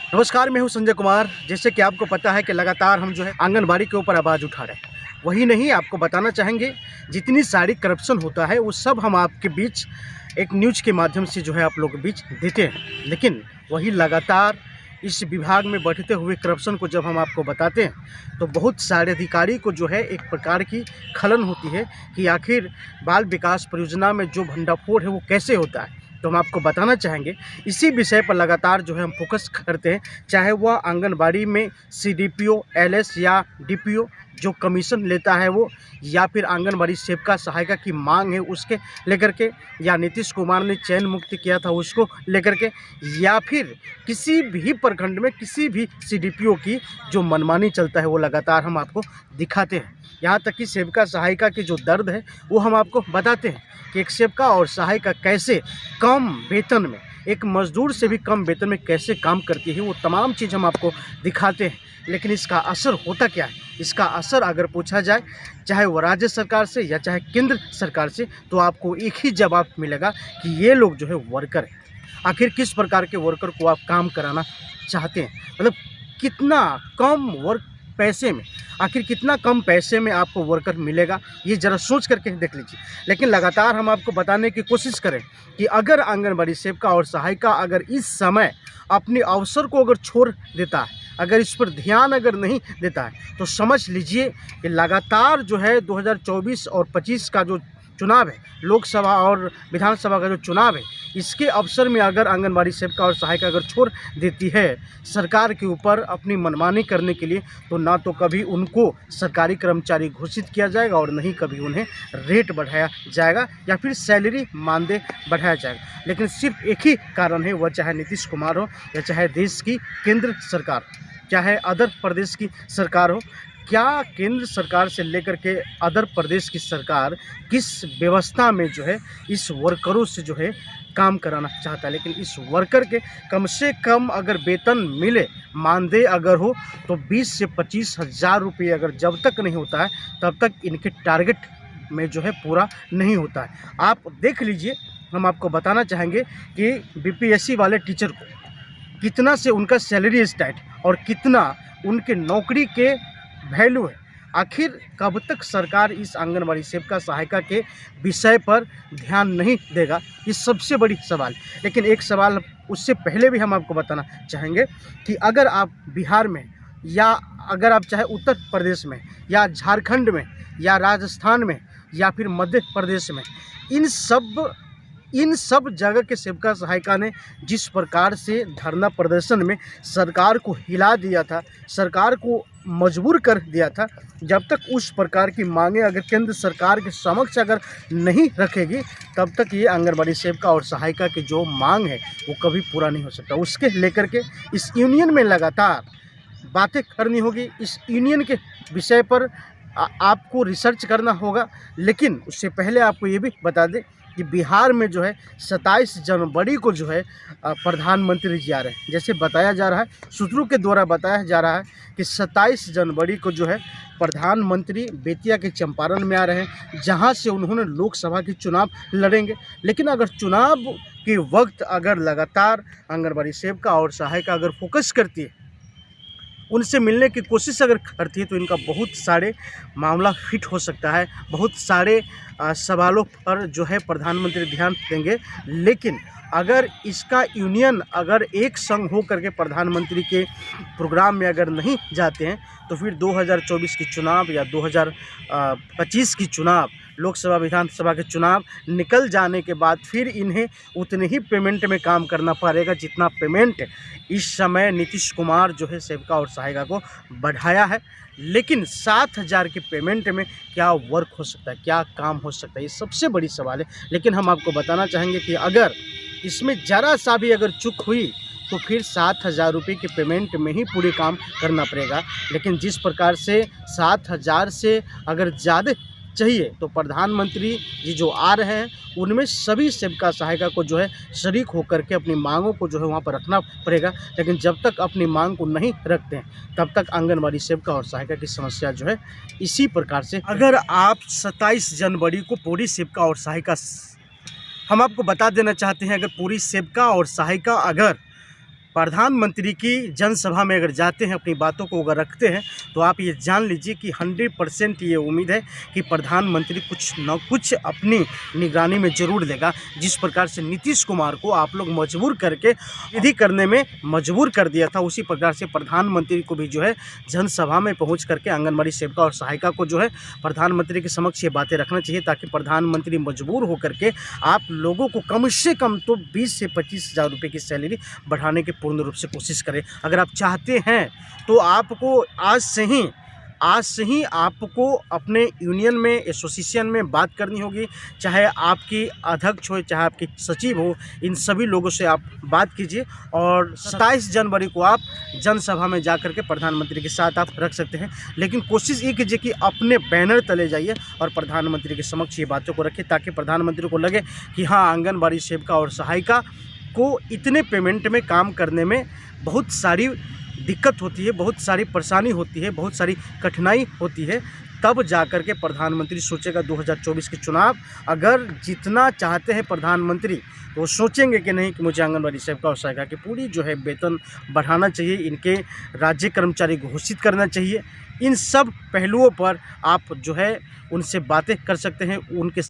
नमस्कार, मैं हूं संजय कुमार। जैसे कि आपको पता है कि लगातार हम जो है आंगनबाड़ी के ऊपर आवाज़ उठा रहे हैं। वही नहीं, आपको बताना चाहेंगे जितनी सारी करप्शन होता है वो सब हम आपके बीच एक न्यूज़ के माध्यम से जो है आप लोगों के बीच देते हैं। लेकिन वही लगातार इस विभाग में बढ़ते हुए करप्शन को जब हम आपको बताते हैं तो बहुत सारे अधिकारी को जो है एक प्रकार की खलन होती है कि आखिर बाल विकास परियोजना में जो भंडाफोड़ है वो कैसे होता है। तो हम आपको बताना चाहेंगे इसी विषय पर लगातार जो है हम फोकस करते हैं, चाहे वह आंगनबाड़ी में सीडीपीओ, एलएस या डीपीओ जो कमीशन लेता है वो, या फिर आंगनबाड़ी सेविका सहायिका की मांग है उसके लेकर के, या नीतीश कुमार ने चयन मुक्त किया था उसको लेकर के, या फिर किसी भी प्रखंड में किसी भी सीडीपीओ की जो मनमानी चलता है वो लगातार हम आपको दिखाते हैं। यहाँ तक कि सेविका सहायिका की जो दर्द है वो हम आपको बताते हैं कि एक सेविका और सहायिका कैसे कम वेतन में, एक मजदूर से भी कम वेतन में कैसे काम करती है, वो तमाम चीज़ हम आपको दिखाते हैं। लेकिन इसका असर होता क्या है? इसका असर अगर पूछा जाए चाहे वो राज्य सरकार से या चाहे केंद्र सरकार से, तो आपको एक ही जवाब मिलेगा कि ये लोग जो है वर्कर हैं। आखिर किस प्रकार के वर्कर को आप काम कराना चाहते हैं? मतलब कितना कम वर्क पैसे में, आखिर कितना कम पैसे में आपको वर्कर मिलेगा, ये ज़रा सोच करके देख लीजिए। लेकिन लगातार हम आपको बताने की कोशिश करें कि अगर आंगनबाड़ी सेविका और सहायिका अगर इस समय अपने अवसर को अगर छोड़ देता है, अगर इस पर ध्यान अगर नहीं देता है, तो समझ लीजिए कि लगातार जो है 2024 और 25 का जो चुनाव है, लोकसभा और विधानसभा का जो चुनाव है, इसके अवसर में अगर आंगनबाड़ी सेविका और सहायिका अगर छोड़ देती है सरकार के ऊपर अपनी मनमानी करने के लिए, तो ना तो कभी उनको सरकारी कर्मचारी घोषित किया जाएगा और नहीं कभी उन्हें रेट बढ़ाया जाएगा या फिर सैलरी मानदेय बढ़ाया जाएगा। लेकिन सिर्फ एक ही कारण है, वह चाहे नीतीश कुमार हो या चाहे देश की केंद्र सरकार, चाहे अदर प्रदेश की सरकार हो। क्या केंद्र सरकार से लेकर के अदर प्रदेश की सरकार किस व्यवस्था में जो है इस वर्करों से जो है काम कराना चाहता है? लेकिन इस वर्कर के कम से कम अगर वेतन मिले, मानदेय अगर हो, तो 20 से 25 हज़ार रुपये अगर जब तक नहीं होता है तब तक इनके टारगेट में जो है पूरा नहीं होता है। आप देख लीजिए, हम आपको बताना चाहेंगे कि बीपीएससी वाले टीचर को कितना से उनका सैलरी स्टार्ट और कितना उनके नौकरी के वैल्यू है। आखिर कब तक सरकार इस आंगनबाड़ी सेविका सहायिका के विषय पर ध्यान नहीं देगा, ये सबसे बड़ी सवाल। लेकिन एक सवाल उससे पहले भी हम आपको बताना चाहेंगे कि अगर आप बिहार में, या अगर आप चाहे उत्तर प्रदेश में या झारखंड में या राजस्थान में या फिर मध्य प्रदेश में, इन सब जगह के सेविका सहायिका ने जिस प्रकार से धरना प्रदर्शन में सरकार को हिला दिया था, सरकार को मजबूर कर दिया था, जब तक उस प्रकार की मांगें अगर केंद्र सरकार के समक्ष अगर नहीं रखेगी, तब तक ये आंगनबाड़ी सेविका और सहायिका की जो मांग है वो कभी पूरा नहीं हो सकता। उसके लेकर के इस यूनियन में लगातार बातें करनी होगी, इस यूनियन के विषय पर आपको रिसर्च करना होगा। लेकिन उससे पहले आपको ये भी बता दें कि बिहार में जो है 27 जनवरी को जो है प्रधानमंत्री जी आ रहे हैं। जैसे बताया जा रहा है, सूत्रों के द्वारा बताया जा रहा है कि 27 जनवरी को जो है प्रधानमंत्री बेतिया के चंपारण में आ रहे हैं, जहां से उन्होंने लोकसभा की चुनाव लड़ेंगे। लेकिन अगर चुनाव के वक्त अगर लगातार आंगनबाड़ी सेविका और सहायिका अगर फोकस करती है, उनसे मिलने की कोशिश अगर करती है, तो इनका बहुत सारे मामला फिट हो सकता है, बहुत सारे सवालों पर जो है प्रधानमंत्री ध्यान देंगे। लेकिन अगर इसका यूनियन अगर एक संग हो करके प्रधानमंत्री के प्रोग्राम में अगर नहीं जाते हैं, तो फिर 2024 की चुनाव या 2025 की चुनाव, लोकसभा विधानसभा के चुनाव निकल जाने के बाद फिर इन्हें उतने ही पेमेंट में काम करना पड़ेगा जितना पेमेंट इस समय नीतीश कुमार जो है सेविका और सहायिका को बढ़ाया है। लेकिन 7,000 के पेमेंट में क्या वर्क हो सकता है, क्या काम हो सकता है, ये सबसे बड़ी सवाल है। लेकिन हम आपको बताना चाहेंगे कि अगर इसमें ज़रा सा भी अगर चूक हुई तो फिर 7,000 रुपये के पेमेंट में ही पूरे काम करना पड़ेगा। लेकिन जिस प्रकार से 7,000 से अगर ज़्यादा चाहिए, तो प्रधानमंत्री जी जो आ रहे हैं उनमें सभी सेविका सहायिका को जो है शरीक होकर के अपनी मांगों को जो है वहाँ पर रखना पड़ेगा। लेकिन जब तक अपनी मांग को नहीं रखते हैं, तब तक आंगनबाड़ी सेविका और सहायिका की समस्या जो है इसी प्रकार से। अगर आप 27 जनवरी को पूरी सेविका और सहायिका, हम आपको बता देना चाहते हैं, अगर पूरी सेविका और सहायिका अगर प्रधानमंत्री की जनसभा में अगर जाते हैं, अपनी बातों को अगर रखते हैं, तो आप ये जान लीजिए कि 100% ये उम्मीद है कि प्रधानमंत्री कुछ न कुछ अपनी निगरानी में ज़रूर देगा। जिस प्रकार से नीतीश कुमार को आप लोग मजबूर करके विधि करने में मजबूर कर दिया था, उसी प्रकार से प्रधानमंत्री को भी जो है जनसभा में पहुँच करके आंगनबाड़ी सेविका और सहायिका को जो है प्रधानमंत्री के समक्ष ये बातें रखना चाहिए, ताकि प्रधानमंत्री मजबूर होकर के आप लोगों को कम से कम तो 20 से 25 हज़ार रुपये की सैलरी बढ़ाने की पूर्ण रूप से कोशिश करें। अगर आप चाहते हैं तो आपको आज से ही आपको अपने यूनियन में, एसोसिएशन में बात करनी होगी। चाहे आपकी अध्यक्ष हो, चाहे आपकी सचिव हो, इन सभी लोगों से आप बात कीजिए और 27 जनवरी को आप जनसभा में जाकर के प्रधानमंत्री के साथ आप रख सकते हैं। लेकिन कोशिश ये कीजिए कि अपने बैनर तले जाइए और प्रधानमंत्री के समक्ष ये बातों को रखिए, ताकि प्रधानमंत्री को लगे कि हाँ, आंगनबाड़ी सेविका और सहायिका को इतने पेमेंट में काम करने में बहुत सारी दिक्कत होती है, बहुत सारी परेशानी होती है, बहुत सारी कठिनाई होती है। तब जाकर के प्रधानमंत्री सोचेगा 2024 के चुनाव अगर जीतना चाहते हैं प्रधानमंत्री, तो वो सोचेंगे कि नहीं कि मुझे आंगनबाड़ी सेविका और सहायिका की पूरी जो है वेतन बढ़ाना चाहिए, इनके राज्य कर्मचारी घोषित करना चाहिए। इन सब पहलुओं पर आप जो है उनसे बातें कर सकते हैं, उनके